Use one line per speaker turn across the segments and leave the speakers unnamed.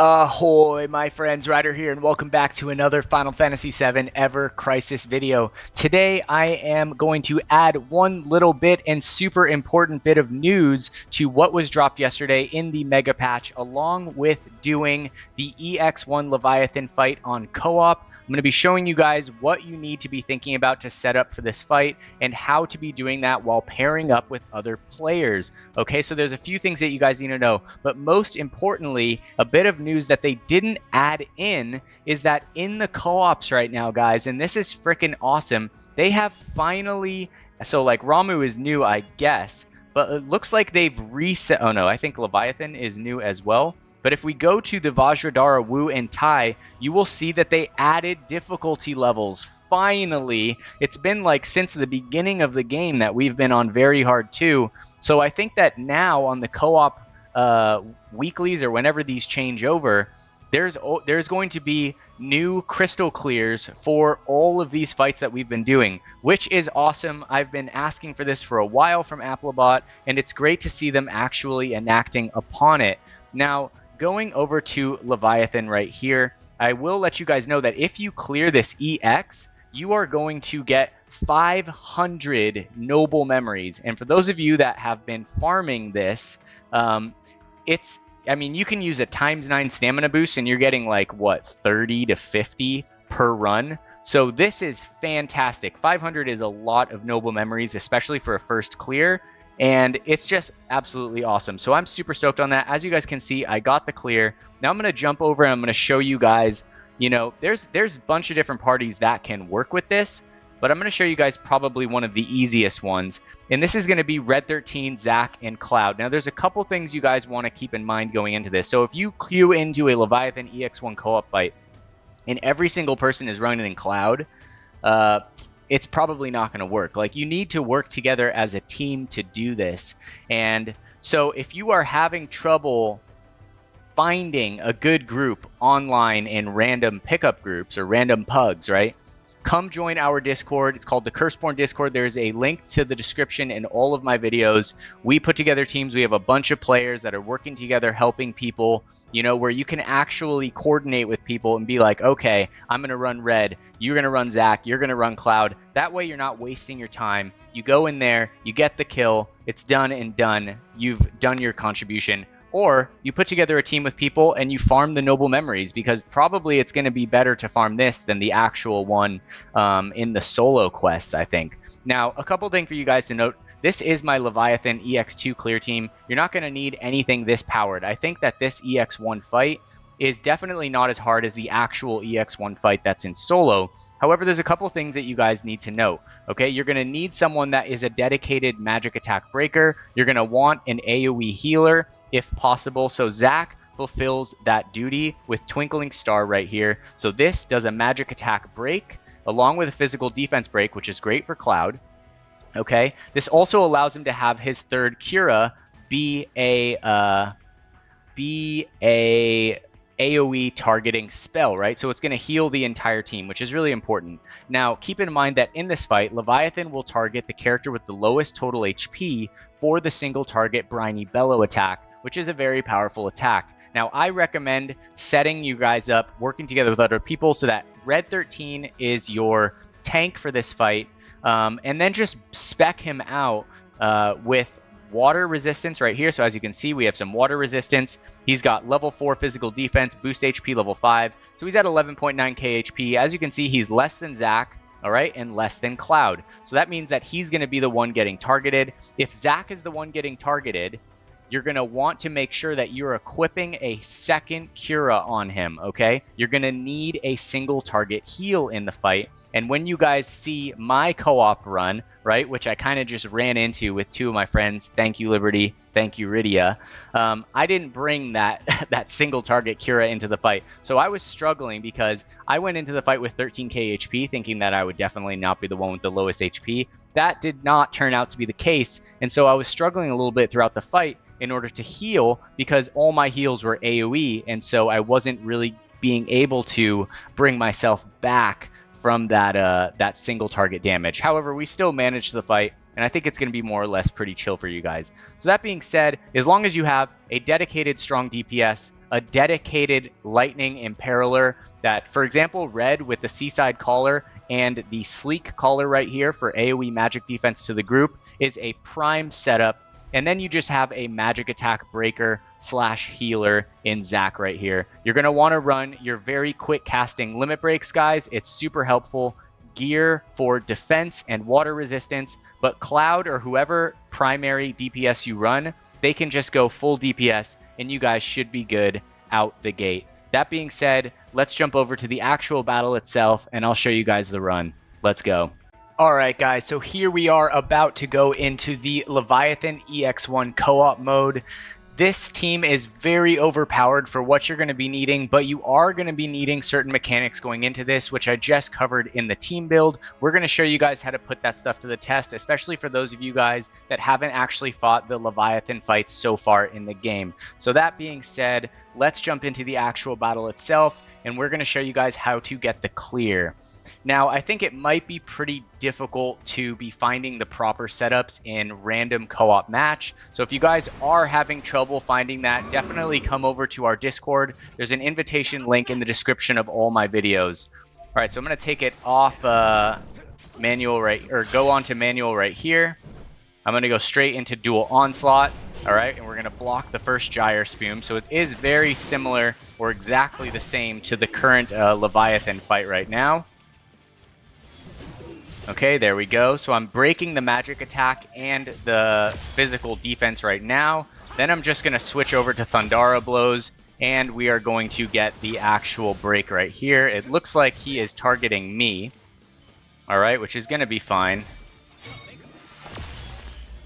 Ahoy, my friends, Ryder here, and welcome back to another Final Fantasy VII Ever Crisis video. Today, I am going to add one little bit and super important bit of news to what was dropped yesterday in the Mega Patch, along with doing the EX1 Leviathan fight on co-op. I'm going to be showing you guys what you need to be thinking about to set up for this fight and how to be doing that while pairing up with other players. Okay, so there's a few things that you guys need to know, but most importantly, a bit of news that they didn't add in is that in the co-ops right now, guys, and this is freaking awesome, they have finally, so like Ramu is new, I guess, but it looks like they've reset, oh no, I think Leviathan is new as well. But if we go to the Vajradhara, Wu, and Tai, you will see that they added difficulty levels. Finally, it's been like since the beginning of the game that we've been on very hard too. So I think that now on the co-op weeklies or whenever these change over, there's going to be new crystal clears for all of these fights that we've been doing, which is awesome. I've been asking for this for a while from Applebot, and it's great to see them actually enacting upon it. Now, going over to Leviathan right here, I will let you guys know that if you clear this EX, you are going to get 500 noble memories. And for those of you that have been farming this, I mean, you can use a ×9 stamina boost and you're getting like, what, 30 to 50 per run. So this is fantastic. 500 is a lot of noble memories, especially for a first clear. And it's just absolutely awesome. So I'm super stoked on that. As you guys can see, I got the clear. Now I'm going to jump over and I'm going to show you guys, you know, there's a bunch of different parties that can work with this, but I'm going to show you guys probably one of the easiest ones. And this is going to be Red 13, Zack, and Cloud. Now there's a couple things you guys want to keep in mind going into this. So if you queue into a Leviathan EX1 co-op fight and every single person is running in Cloud, it's probably not going to work. Like, you need to work together as a team to do this. And so if you are having trouble finding a good group online in random pickup groups or random pugs, right? Come join our Discord. It's called the Curseborn Discord. There's a link to the description in all of my videos. We put together teams. We have a bunch of players that are working together, helping people, you know, where you can actually coordinate with people and be like, okay, I'm going to run Red. You're going to run Zack. You're going to run Cloud. That way you're not wasting your time. You go in there, you get the kill. It's done and done. You've done your contribution. Or you put together a team with people and you farm the noble memories, because probably it's going to be better to farm this than the actual one in the solo quests, I think. Now, a couple things for you guys to note. This is my Leviathan EX2 clear team. You're not going to need anything this powered. I think that this EX1 fight is definitely not as hard as the actual EX1 fight that's in solo. However, there's a couple things that you guys need to know. Okay, you're going to need someone that is a dedicated magic attack breaker. You're going to want an AoE healer if possible. So Zack fulfills that duty with Twinkling Star right here. So this does a magic attack break along with a physical defense break, which is great for Cloud. Okay, this also allows him to have his third Cura be a AoE targeting spell, right? So it's going to heal the entire team, which is really important. Now, keep in mind that in this fight, Leviathan will target the character with the lowest total HP for the single target Briny Bellow attack, which is a very powerful attack. Now, I recommend setting you guys up, working together with other people so that Red 13 is your tank for this fight, and then just spec him out with water resistance right here. So as you can see, we have some water resistance. He's got level 4 physical defense, boost HP level 5. So he's at 11.9k HP. As you can see, he's less than Zack, all right, and less than Cloud. So that means that he's going to be the one getting targeted. If Zack is the one getting targeted, you're going to want to make sure that you're equipping a second Cura on him, okay? You're going to need a single target heal in the fight. And when you guys see my co-op run, right, which I kind of just ran into with two of my friends, thank you, Liberty, thank you, Rydia, I didn't bring that single target Cura into the fight. So I was struggling because I went into the fight with 13k HP thinking that I would definitely not be the one with the lowest HP. That did not turn out to be the case. And so I was struggling a little bit throughout the fight in order to heal because all my heals were AoE, and so I wasn't really being able to bring myself back from that single target damage. However, we still managed the fight, and I think it's going to be more or less pretty chill for you guys. So that being said, as long as you have a dedicated strong DPS, a dedicated lightning imperiler that, for example, red with the Seaside Collar and the Sleek Collar right here for AoE magic defense to the group is a prime setup. And then you just have a magic attack breaker / healer in Zac right here. You're going to want to run your very quick casting limit breaks, guys. It's super helpful. Gear for defense and water resistance, but Cloud or whoever primary DPS you run, they can just go full DPS and you guys should be good out the gate. That being said, let's jump over to the actual battle itself and I'll show you guys the run. Let's go. All right, guys, so here we are about to go into the Leviathan EX1 co-op mode. This team is very overpowered for what you're going to be needing, but you are going to be needing certain mechanics going into this, which I just covered in the team build. We're going to show you guys how to put that stuff to the test, especially for those of you guys that haven't actually fought the Leviathan fights so far in the game. So that being said, let's jump into the actual battle itself, and we're going to show you guys how to get the clear. Now, I think it might be pretty difficult to be finding the proper setups in random co-op match. So if you guys are having trouble finding that, definitely come over to our Discord. There's an invitation link in the description of all my videos. All right, so I'm going to take it off manual right, or go on to manual right here. I'm going to go straight into dual onslaught. All right, and we're going to block the first gyre spume. So it is very similar or exactly the same to the current Leviathan fight right now. Okay, there we go. So I'm breaking the magic attack and the physical defense right now. Then I'm just going to switch over to Thundara blows, and we are going to get the actual break right here. It looks like he is targeting me. All right, which is going to be fine.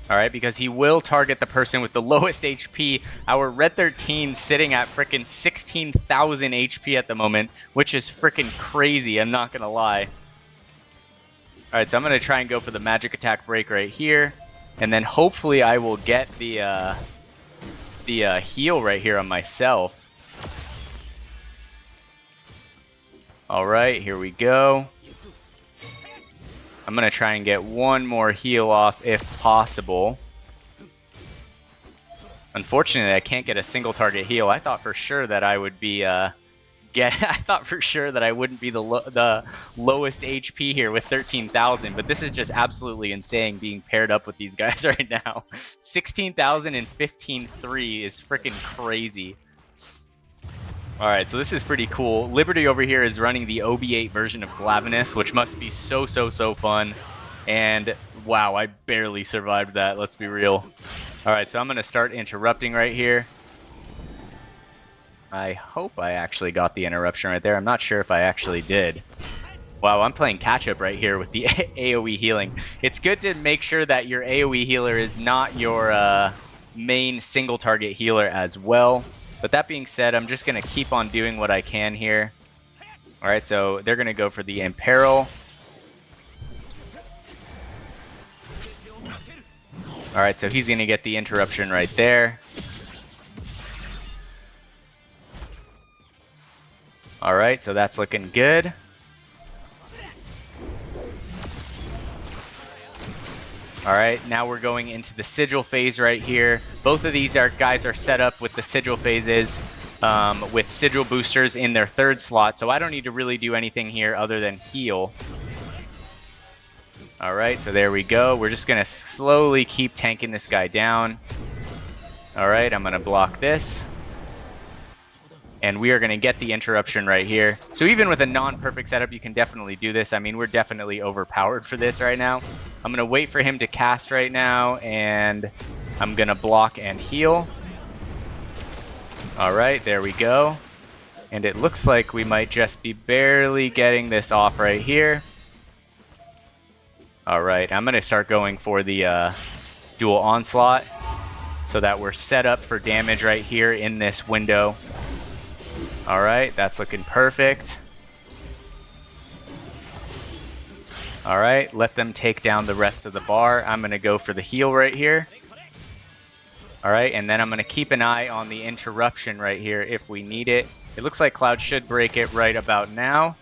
All right, because he will target the person with the lowest HP. Our Red 13 sitting at frickin' 16,000 HP at the moment, which is frickin' crazy, I'm not going to lie. All right, so I'm going to try and go for the magic attack break right here. And then hopefully I will get the heal right here on myself. All right, here we go. I'm going to try and get one more heal off if possible. Unfortunately, I can't get a single target heal. I thought for sure that I would be... I thought for sure that I wouldn't be the lowest HP here with 13,000, but this is just absolutely insane being paired up with these guys right now. 16,000 and 15,300 is freaking crazy. All right, so this is pretty cool. Liberty over here is running the OB8 version of Glavenus, which must be so fun. And wow, I barely survived that, let's be real. All right, so I'm going to start interrupting right here. I hope I actually got the interruption right there. I'm not sure if I actually did. Wow, I'm playing catch-up right here with the AoE healing. It's good to make sure that your AoE healer is not your main single-target healer as well. But that being said, I'm just going to keep on doing what I can here. All right, so they're going to go for the Imperil. All right, so he's going to get the interruption right there. All right, so that's looking good. All right, now we're going into the sigil phase right here. Both of these guys are set up with the sigil phases with sigil boosters in their third slot, so I don't need to really do anything here other than heal. All right, so there we go. We're just gonna slowly keep tanking this guy down. All right, I'm gonna block this. And we are going to get the interruption right here. So even with a non-perfect setup, you can definitely do this. I mean, we're definitely overpowered for this right now. I'm going to wait for him to cast right now, and I'm going to block and heal. All right, there we go. And it looks like we might just be barely getting this off right here. All right, I'm going to start going for the dual onslaught so that we're set up for damage right here in this window. All right, that's looking perfect. All right, let them take down the rest of the bar. I'm going to go for the heal right here. All right, and then I'm going to keep an eye on the interruption right here if we need it. It looks like Cloud should break it right about now.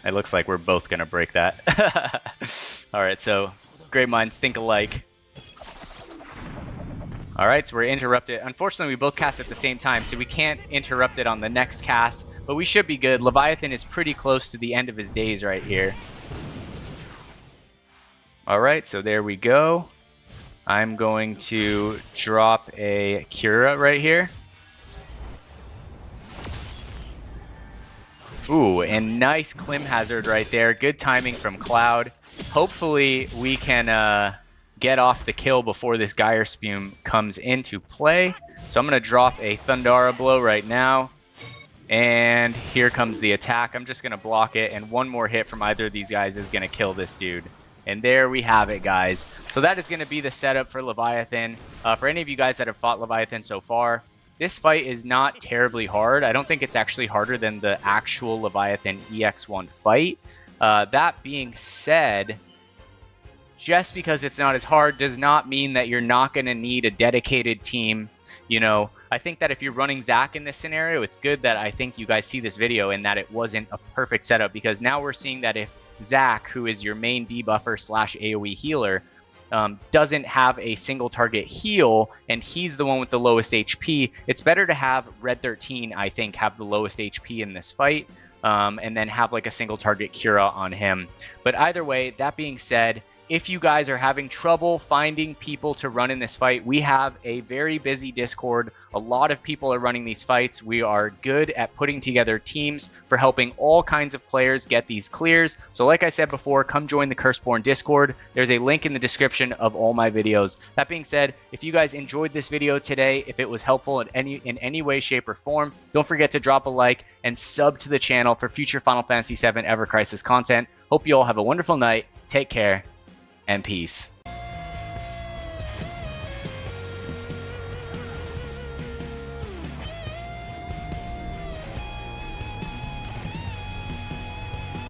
It looks like we're both going to break that. All right, so great minds think alike. All right, so we're interrupted. Unfortunately, we both cast at the same time, so we can't interrupt it on the next cast, but we should be good. Leviathan is pretty close to the end of his days right here. All right, so there we go. I'm going to drop a Cura right here. Ooh, and nice Clim Hazard right there. Good timing from Cloud. Hopefully we can get off the kill before this Gyre Spume comes into play. So I'm going to drop a Thundara Blow right now. And here comes the attack. I'm just going to block it, and one more hit from either of these guys is going to kill this dude. And there we have it, guys. So that is going to be the setup for Leviathan. For any of you guys that have fought Leviathan so far, this fight is not terribly hard. I don't think it's actually harder than the actual Leviathan EX1 fight. That being said, just because it's not as hard does not mean that you're not going to need a dedicated team. You know, I think that if you're running Zac in this scenario, it's good that I think you guys see this video and that it wasn't a perfect setup, because now we're seeing that if Zac, who is your main debuffer / AoE healer, doesn't have a single target heal and he's the one with the lowest HP, it's better to have Red 13, I think, have the lowest HP in this fight, and then have like a single target Cura on him. But either way, that being said, if you guys are having trouble finding people to run in this fight, we have a very busy Discord. A lot of people are running these fights. We are good at putting together teams for helping all kinds of players get these clears. So like I said before, come join the Curseborn Discord. There's a link in the description of all my videos. That being said, if you guys enjoyed this video today, if it was helpful in any way, shape, or form, don't forget to drop a like and sub to the channel for future Final Fantasy VII Ever Crisis content. Hope you all have a wonderful night. Take care. And peace.